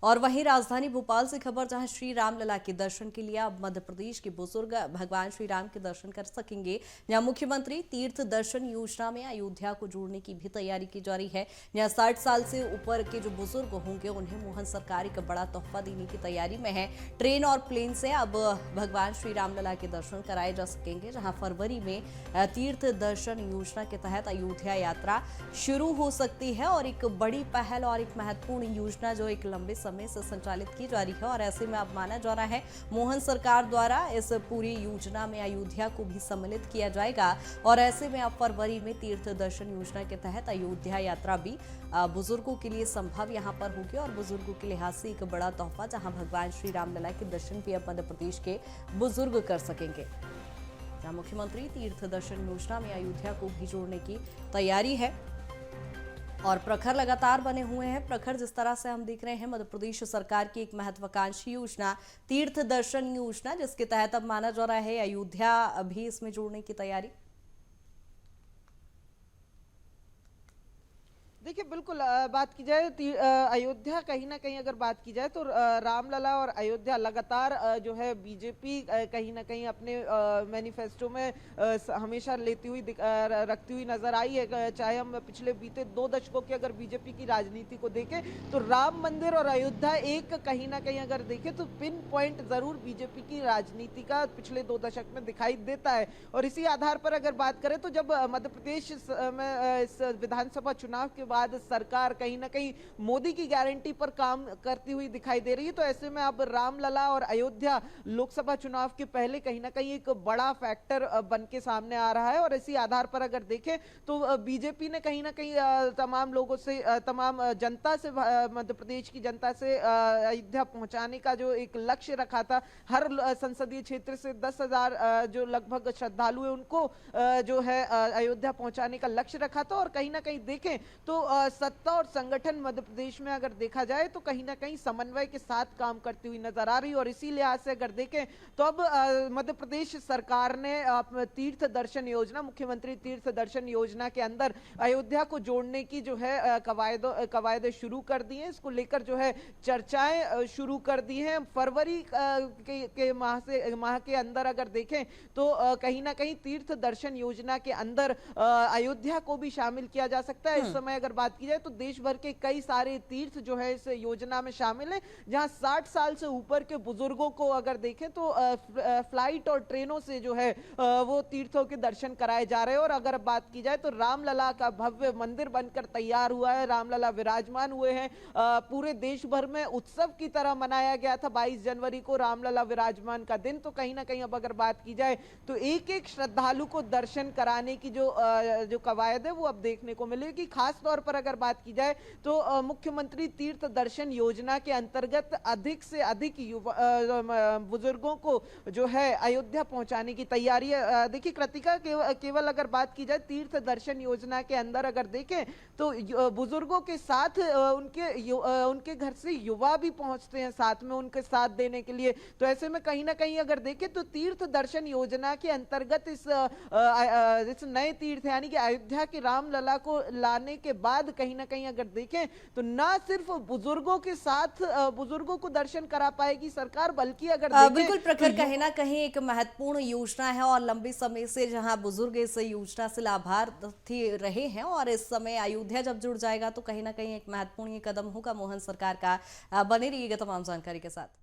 और वहीं राजधानी भोपाल से खबर, जहां श्री रामलला के दर्शन के लिए अब मध्य प्रदेश के बुजुर्ग भगवान श्री राम के दर्शन कर सकेंगे। जहां मुख्यमंत्री तीर्थ दर्शन योजना में अयोध्या को जोड़ने की भी तैयारी की जा रही है। जहां 60 साल से ऊपर के जो बुजुर्ग होंगे उन्हें मोहन सरकार एक बड़ा तोहफा देने की तैयारी में है। ट्रेन और प्लेन से अब भगवान श्री रामलला के दर्शन कराए जा सकेंगे। जहां फरवरी में तीर्थ दर्शन योजना के तहत अयोध्या यात्रा शुरू हो सकती है और एक बड़ी पहल और एक महत्वपूर्ण योजना जो एक लंबे समय से संचालित की जा रही है। और ऐसे में अब माना जा रहा है मोहन सरकार द्वारा इस पूरी योजना में अयोध्या को भी सम्मिलित किया जाएगा। और ऐसे में अब फरवरी में तीर्थ दर्शन योजना के तहत अयोध्या यात्रा भी बुजुर्गों के लिए संभव यहां पर होगी और बुजुर्गों के लिहाज से एक बड़ा तोहफा, जहां भगवान श्री रामलला के दर्शन भी अब मध्य प्रदेश के बुजुर्ग कर सकेंगे। जहां मुख्यमंत्री तीर्थ दर्शन योजना में अयोध्या को भी जोड़ने की तैयारी है और प्रखर लगातार बने हुए हैं। प्रखर जिस तरह से हम देख रहे हैं, मध्य प्रदेश सरकार की एक महत्वाकांक्षी योजना तीर्थ दर्शन योजना, जिसके तहत अब माना जा रहा है अयोध्या भी इसमें जोड़ने की तैयारी। देखिए, बिल्कुल बात की जाए अयोध्या, कहीं ना कहीं अगर बात की जाए तो रामलला और अयोध्या लगातार जो है बीजेपी कहीं ना कहीं अपने मैनिफेस्टो में हमेशा लेती हुई रखती हुई नजर आई है। चाहे हम पिछले बीते 2 दशकों की अगर बीजेपी की राजनीति को देखें तो राम मंदिर और अयोध्या एक कहीं ना कहीं अगर देखें तो पिन पॉइंट जरूर बीजेपी की राजनीति का पिछले 2 दशक में दिखाई देता है। और इसी आधार पर अगर बात करें तो जब मध्य प्रदेश में इस विधानसभा चुनाव के बाद सरकार कहीं ना कहीं मोदी की गारंटी पर काम करती हुई दिखाई दे रही है, तो ऐसे में अब रामलला और अयोध्या लोकसभा चुनाव के पहले कहीं ना कहीं एक बड़ा फैक्टर बन के सामने आ रहा है। और इसी आधार पर अगर देखें तो बीजेपी ने कहीं ना कहीं तमाम लोगों से, तमाम जनता से, मध्य प्रदेश की जनता से अयोध्या पहुंचाने का जो एक लक्ष्य रखा था, हर संसदीय क्षेत्र से 10,000 जो लगभग श्रद्धालु है उनको जो है अयोध्या पहुंचाने का लक्ष्य रखा था। और कहीं ना कहीं देखें तो सत्ता और संगठन मध्य प्रदेश में अगर देखा जाए तो कहीं ना कहीं समन्वय के साथ काम करती हुई नजर आ रही। और इसी लिहाज से अगर देखें तो अब मध्य प्रदेश सरकार ने तीर्थ दर्शन योजना, मुख्यमंत्री तीर्थ दर्शन योजना के अंदर अयोध्या को जोड़ने की जो है कवायद शुरू कर दी है। इसको लेकर जो है चर्चाएं शुरू कर दी हैं। फरवरी के माह के अंदर अगर देखें तो कहीं ना कहीं तीर्थ दर्शन योजना के अंदर अयोध्या को भी शामिल किया जा सकता है। इस समय अगर बात की जाए तो देश भर के कई सारे तीर्थ जो है इस योजना में शामिल हैं, जहां 60 साल से ऊपर के बुजुर्गों को अगर देखें तो फ्लाइट और ट्रेनों से जो है वो तीर्थों के दर्शन कराए जा रहे हैं। और अगर बात की जाए तो रामलला का भव्य मंदिर बनकर तैयार हुआ है, रामलला विराजमान हुए हैं। पूरे देश भर में उत्सव की तरह मनाया गया था 22 जनवरी को रामलला विराजमान का दिन। तो कहीं ना कहीं अब अगर बात की जाए तो एक एक श्रद्धालु को दर्शन कराने की जो कवायद है वो अब देखने को मिलेगी। खास तौर पर अगर बात की जाए तो मुख्यमंत्री तीर्थ दर्शन योजना के अंतर्गत अधिक से अधिक बुजुर्गों को जो है अयोध्या पहुंचाने की तैयारी है। देखिए कृतिका, केवल अगर बात की जाए तीर्थ दर्शन योजना के अंदर अगर देखें तो बुजुर्गों के साथ उनके घर से युवा भी पहुंचते हैं साथ में उनके साथ देने के लिए। तो ऐसे में कहीं ना कहीं अगर देखें तो तीर्थ दर्शन योजना के अंतर्गत इस नए तीर्थ यानी कि अयोध्या के रामलला को लाने के बाद कहीं ना कहीं अगर देखें तो ना सिर्फ बुजुर्गों के साथ बुजुर्गों को दर्शन करा पाएगी सरकार, बल्कि अगर देखें बिल्कुल प्रखर, कहीं ना कहीं एक महत्वपूर्ण योजना है और लंबे समय से जहां बुजुर्ग इस योजना से लाभार्थी रहे हैं और इस समय अयोध्या जब जुड़ जाएगा तो कहीं ना कहीं एक महत्वपूर्ण कदम होगा मोहन सरकार का। बने रहिएगा तमाम जानकारी के साथ।